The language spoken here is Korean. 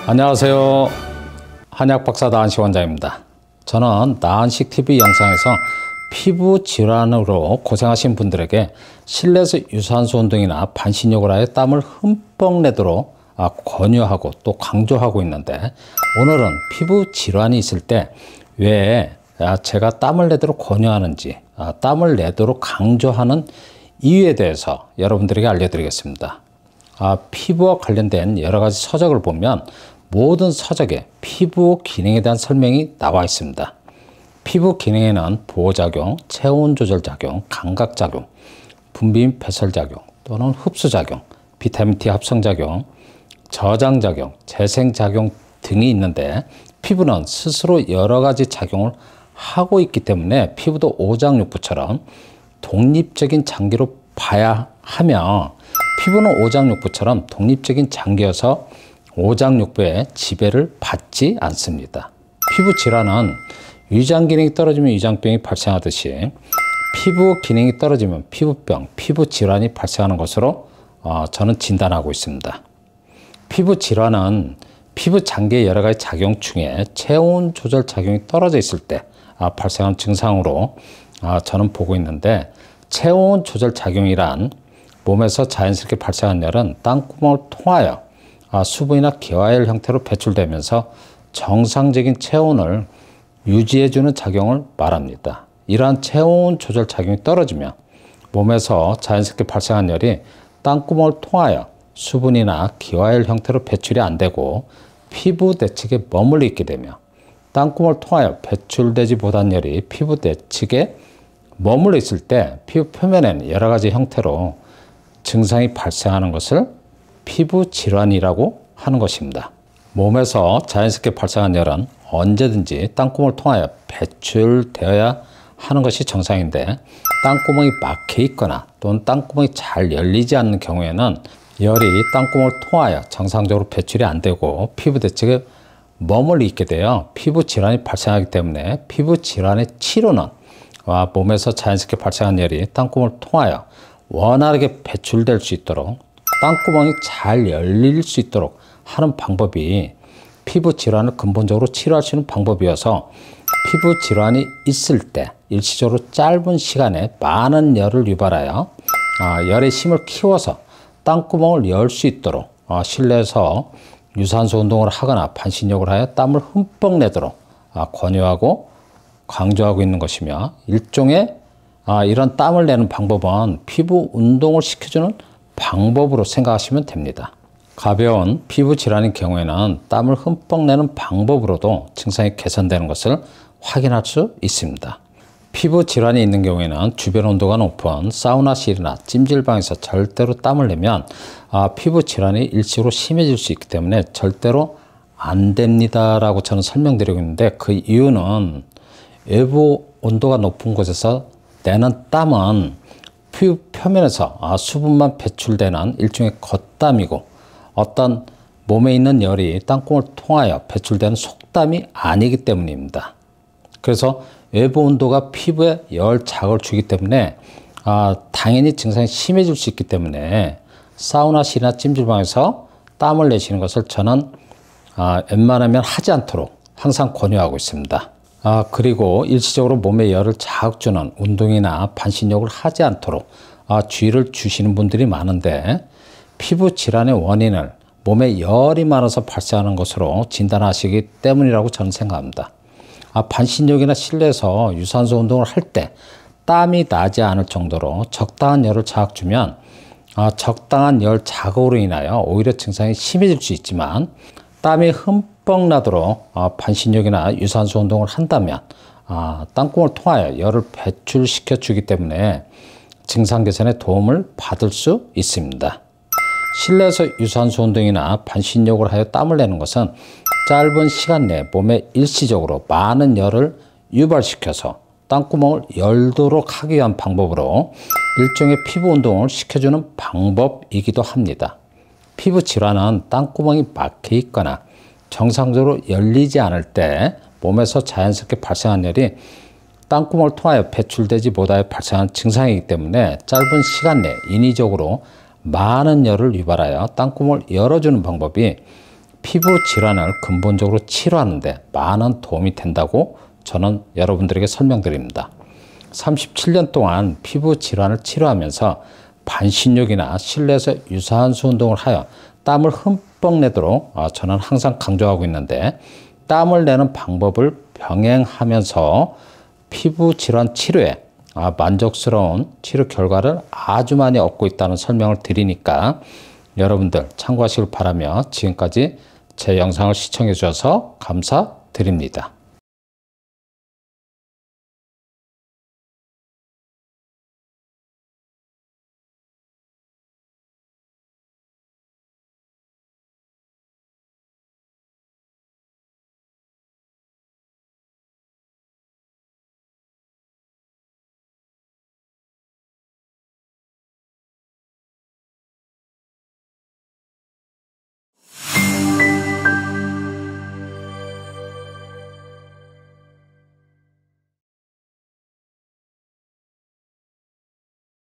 안녕하세요. 한약박사 나은식 원장입니다. 저는 나은식 TV 영상에서 피부 질환으로 고생하신 분들에게 실내에서 유산소 운동이나 반신욕을 하여 땀을 흠뻑 내도록 권유하고 또 강조하고 있는데, 오늘은 피부 질환이 있을 때 왜 제가 땀을 내도록 권유하는지, 땀을 내도록 강조하는 이유에 대해서 여러분들에게 알려드리겠습니다. 피부와 관련된 여러 가지 서적을 보면 모든 서적에 피부 기능에 대한 설명이 나와 있습니다. 피부 기능에는 보호작용, 체온 조절작용, 감각작용, 분비인 배설작용 또는 흡수작용, 비타민 D 합성작용, 저장작용, 재생작용 등이 있는데, 피부는 스스로 여러 가지 작용을 하고 있기 때문에 피부도 오장육부처럼 독립적인 장기로 봐야 하며, 피부는 오장육부처럼 독립적인 장기여서 오장육부의 지배를 받지 않습니다. 피부 질환은 위장 기능이 떨어지면 위장병이 발생하듯이 피부 기능이 떨어지면 피부병, 피부 질환이 발생하는 것으로 저는 진단하고 있습니다. 피부 질환은 피부 장기의 여러 가지 작용 중에 체온 조절 작용이 떨어져 있을 때 발생하는 증상으로 저는 보고 있는데, 체온 조절 작용이란 몸에서 자연스럽게 발생한 열은 땀구멍을 통하여 수분이나 기화열 형태로 배출되면서 정상적인 체온을 유지해주는 작용을 말합니다. 이러한 체온 조절 작용이 떨어지면 몸에서 자연스럽게 발생한 열이 땀구멍을 통하여 수분이나 기화열 형태로 배출이 안 되고 피부 내측에 머물러 있게 되며, 땀구멍을 통하여 배출되지 못한 열이 피부 내측에 머물러 있을 때 피부 표면에는 여러 가지 형태로 증상이 발생하는 것을 피부 질환이라고 하는 것입니다. 몸에서 자연스럽게 발생한 열은 언제든지 땀구멍을 통하여 배출되어야 하는 것이 정상인데, 땀구멍이 막혀 있거나 또는 땀구멍이 잘 열리지 않는 경우에는 열이 땀구멍을 통하여 정상적으로 배출이 안 되고 피부 내측에 머물러 있게 되어 피부 질환이 발생하기 때문에, 피부 질환의 치료는 몸에서 자연스럽게 발생한 열이 땀구멍을 통하여 원활하게 배출될 수 있도록, 땀구멍이 잘 열릴 수 있도록 하는 방법이 피부 질환을 근본적으로 치료할 수 있는 방법이어서, 피부 질환이 있을 때 일시적으로 짧은 시간에 많은 열을 유발하여 열의 힘을 키워서 땀구멍을 열 수 있도록 실내에서 유산소 운동을 하거나 반신욕을 하여 땀을 흠뻑 내도록 권유하고 강조하고 있는 것이며, 일종의 이런 땀을 내는 방법은 피부 운동을 시켜주는 방법으로 생각하시면 됩니다. 가벼운 피부 질환인 경우에는 땀을 흠뻑 내는 방법으로도 증상이 개선되는 것을 확인할 수 있습니다. 피부 질환이 있는 경우에는 주변 온도가 높은 사우나실이나 찜질방에서 절대로 땀을 내면 피부 질환이 일시적으로 심해질 수 있기 때문에 절대로 안 됩니다 라고 저는 설명드리고 있는데, 그 이유는 외부 온도가 높은 곳에서 내는 땀은 피부 표면에서 수분만 배출되는 일종의 겉땀이고, 어떤 몸에 있는 열이 땀구멍을 통하여 배출되는 속땀이 아니기 때문입니다. 그래서 외부 온도가 피부에 열 자극을 주기 때문에 당연히 증상이 심해질 수 있기 때문에 사우나실이나 찜질방에서 땀을 내시는 것을 저는 웬만하면 하지 않도록 항상 권유하고 있습니다. 그리고 일시적으로 몸에 열을 자극주는 운동이나 반신욕을 하지 않도록 주의를 주시는 분들이 많은데, 피부 질환의 원인을 몸에 열이 많아서 발생하는 것으로 진단하시기 때문이라고 저는 생각합니다. 반신욕이나 실내에서 유산소 운동을 할 때 땀이 나지 않을 정도로 적당한 열을 자극주면 적당한 열 자극으로 인하여 오히려 증상이 심해질 수 있지만, 땀이 흠뻑 나도록 반신욕이나 유산소 운동을 한다면 땀구멍을 통하여 열을 배출시켜 주기 때문에 증상 개선에 도움을 받을 수 있습니다. 실내에서 유산소 운동이나 반신욕을 하여 땀을 내는 것은 짧은 시간 내에 몸에 일시적으로 많은 열을 유발시켜서 땀구멍을 열도록 하기 위한 방법으로 일종의 피부 운동을 시켜주는 방법이기도 합니다. 피부 질환은 땀구멍이 막혀 있거나 정상적으로 열리지 않을 때 몸에서 자연스럽게 발생한 열이 땀구멍을 통하여 배출되지 못하여 발생한 증상이기 때문에 짧은 시간 내에 인위적으로 많은 열을 유발하여 땀구멍을 열어주는 방법이 피부 질환을 근본적으로 치료하는 데 많은 도움이 된다고 저는 여러분들에게 설명드립니다. 37년 동안 피부 질환을 치료하면서 반신욕이나 실내에서 유산소 운동을 하여 땀을 흠뻑 내도록 저는 항상 강조하고 있는데, 땀을 내는 방법을 병행하면서 피부 질환 치료에 만족스러운 치료 결과를 아주 많이 얻고 있다는 설명을 드리니까 여러분들 참고하시길 바라며 지금까지 제 영상을 시청해 주셔서 감사드립니다.